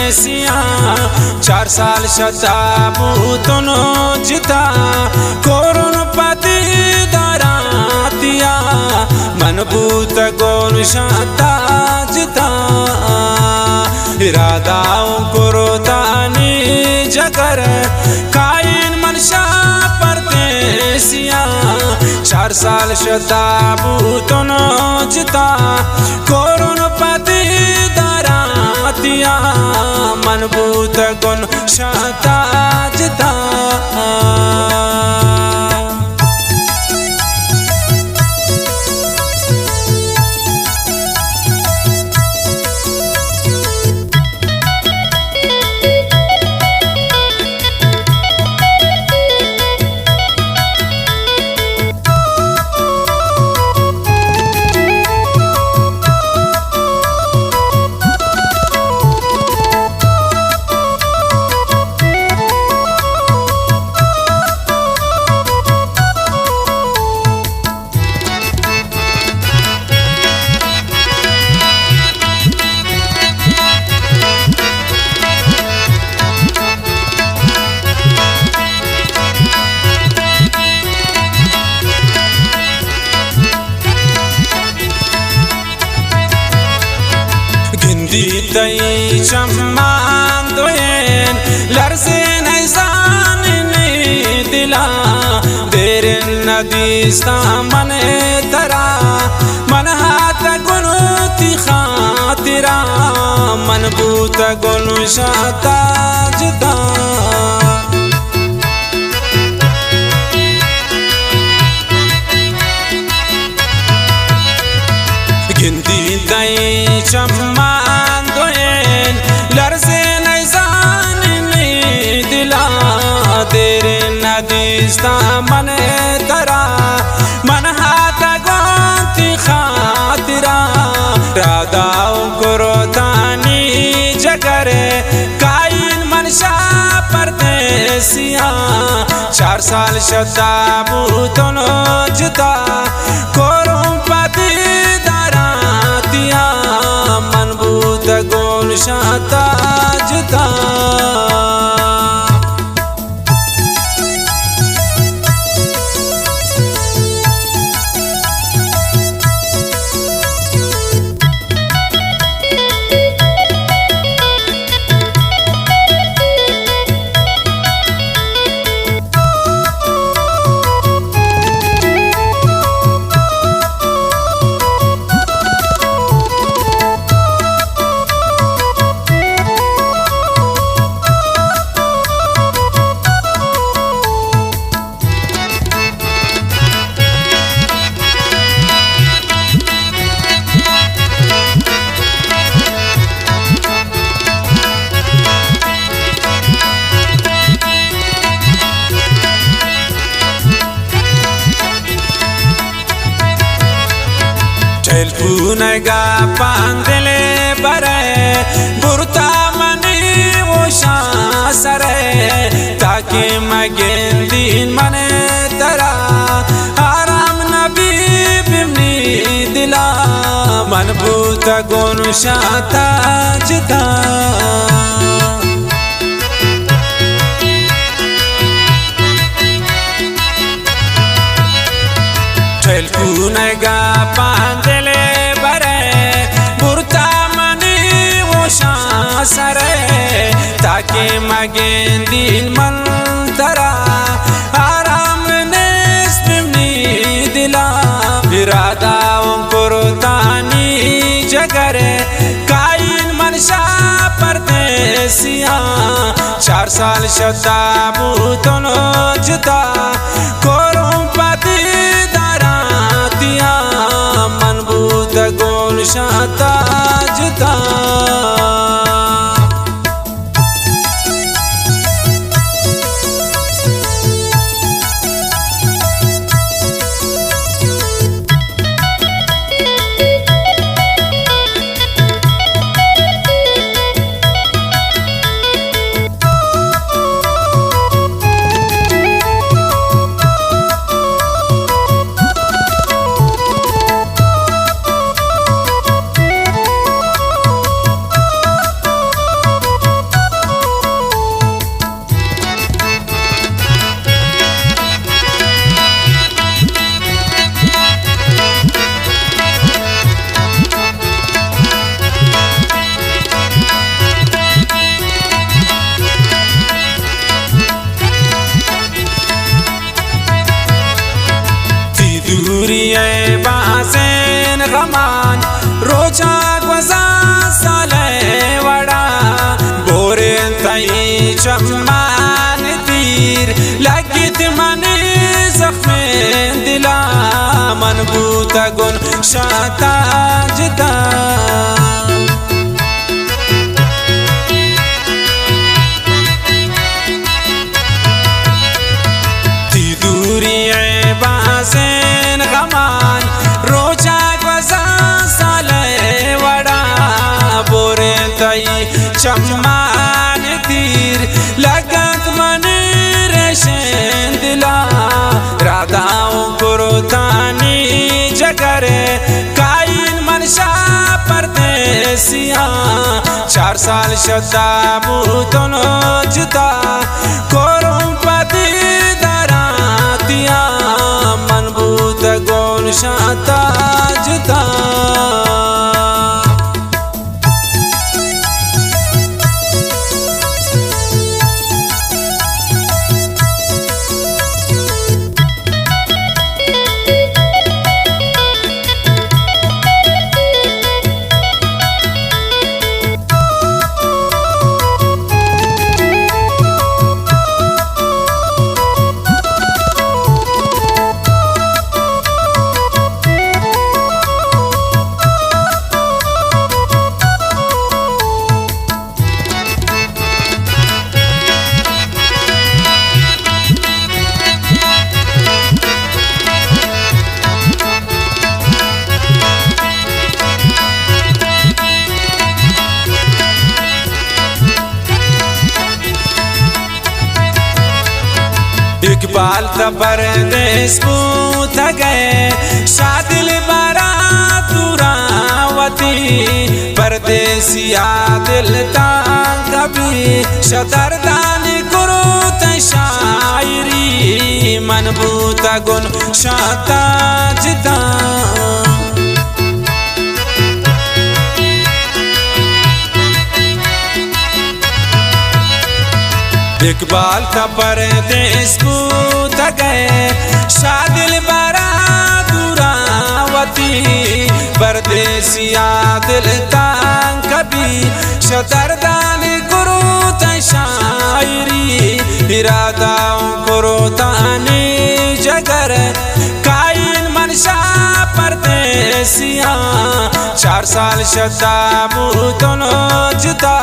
परदेसिया 4 साल शताबूतनो जिता कोरुन पति दरातिया मनबूत गोन शाता जिता इरादाओं कुरोतानी जगर काइन मनशा परदेसिया 4 साल शताबूतनो जिता कोरुन पति दरातिया मनबूत गुण शाता जिता तई चम्मान दोयन लरसे नैसान ने दिला देर नदीस्ता मन तरा मन हाथ गुनुती खातिरा मनबूत गुनु शाता जिता गिनती तई चम्मान दोयन लरसे नैसान ने दिला देर नदीस्ता मन तरा मन हाथ गोंती खातिरा रादाओं कुरोतानी जगर काइन मनशा परदेसिया 4 साल शताबूतनो जिता कोरुम पति दरातिया मनबूत गोल शाता जिता पुनगा पांगले बरे बुरता मनी वो शासरे ताकि मगें दिन मने तरा आराम नबी बिमनी दिला मनबूत गुण शाता जिता पुनगा पांगले सरे ताकि मगें दिन मन तरा आराम ने दिला इरादाओं कुरोतानी जगर काइन मनशा परदेसिया 4 साल शताबूतनो जिता कोरुम पति दरातिया मनबूत गोल शाता जिता गुन शाता जिता ती दूरी बासेन गमान रोजा गजा साले वड़ा बोरे तई चम्मान तीर लगत मन रेशें दिला राधाओं कुरुतानी जगर काइन मनशा परदेसिया 4 साल शता बूतनो जुता कोरों पति दरातिया मन बूत गोन शाता जुता इकबाल परदेस पूत गए शादिल बारात दुरावती परदेसिया दिल तांग कभी शतरदानी कुरुत शायरी मनबूत गुन शाता जिता इकबाल का परदेस पूत गए शादिल बारात दुरावती परदेसिया दिल तांग कभी शतरदानी कुरुत शायरी इरादाओं कुरुतानी जगर काइन मनशा परदेसिया 4 साल शता बूतनो जुता